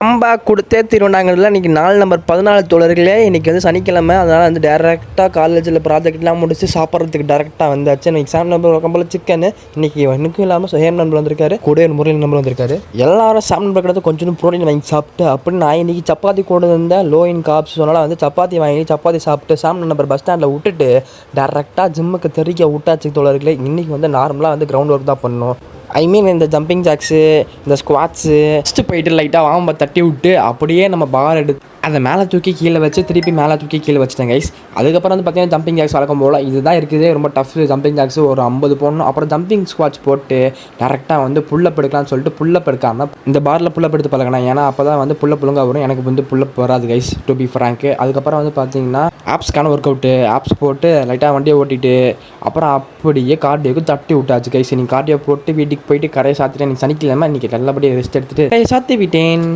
Comeback கொடுத்தே திருவண்ணாங்கல்ல இன்றைக்கி நாள் நம்பர் 14 தோழர்களே. இன்றைக்கி வந்து சனிக்கிழமை, அதனால் வந்து டேரெக்டாக காலேஜில் ப்ராஜெக்ட்லாம் முடிச்சு சாப்பிட்றதுக்கு டேரெக்டாக வந்தாச்சு. இன்றைக்கி சாம் நம்பர் கம்பள சிக்கனு இன்றைக்கி எனக்கும் இல்லாமல் ஹேம் நம்பர் வந்திருக்காரு, கூட ஒரு முறையில் நம்பர் வந்திருக்காரு. எல்லாரும் சாம் நம்பர் கிட்ட கொஞ்சம் ப்ரோட்டீன் வாங்கி சாப்பிட்டு அப்படின்னு நான் இன்றைக்கி சப்பாத்தி கொண்டு வந்தேன். லோ இன் காப்ஸ் சொன்னால் வந்து சப்பாத்தி வாங்கி சப்பாத்தி சாப்பிட்டு சாம் நம்பர் பஸ் ஸ்டாண்டில் விட்டுட்டு டேரெக்டாக ஜிம்முக்கு தெறிக்க விட்டாச்சு தோழர்களே. இன்றைக்கி வந்து நார்மலாக வந்து கிரவுண்ட் ஒர்க் தான் பண்ணணும். ஐ மீன் இந்த ஜம்பிங் ஜாக்ஸு, இந்த ஸ்குவாட்ஸு ஃபஸ்ட்டு போயிட்டு லைட்டாக வாம்ப தட்டி விட்டு அப்படியே நம்ம பார் எடுத்து அதை மேலே தூக்கி கீழே வச்சு திருப்பி மேலே தூக்கி கீழே வச்சுட்டேன் கைஸ். அதுக்கப்புறம் வந்து பார்த்தீங்கன்னா ஜம்பிங் ஜாக்ஸ் வழக்கம் போல் இதுதான் இருக்குது ரொம்ப டஃப். ஜம்பிங் ஜாக்ஸ் ஒரு 50 போடணும். அப்புறம் ஜம்பிங் ஸ்குவாட்ஸ் போட்டு டேரெக்டாக வந்து புல்லப் எடுக்கலாம்னு சொல்லிட்டு புல்லப் எடுக்காமல் இந்த பாரில் புல்லப் எடுத்து பழகினேன். ஏன்னா அப்போ தான் வந்து புல்லப் ஒழுங்காக வரும். எனக்கு வந்து புல்லப் வராது கைஸ், டு பி ஃப்ராங்க்கு. அதுக்கப்புறம் வந்து பார்த்தீங்கன்னா ஆப்ஸ்க்கான ஒர்க் அவுட்டு, ஆப்ஸ் போட்டு லைட்டாக வண்டியை ஓட்டிட்டு அப்புறம் அப்படியே கார்டியோக்கு தட்டி விட்டாச்சு கைஸ். நீங்கள் கார்டியோ போட்டு வீட்டுக்கு போயிட்டு கரையை சாத்திட்டு எனக்கு சனிக்கிழமை இன்றைக்கி நல்லபடியாக ரெஸ்ட் எடுத்துகிட்டு கரையை சாத்தி விட்டேன்.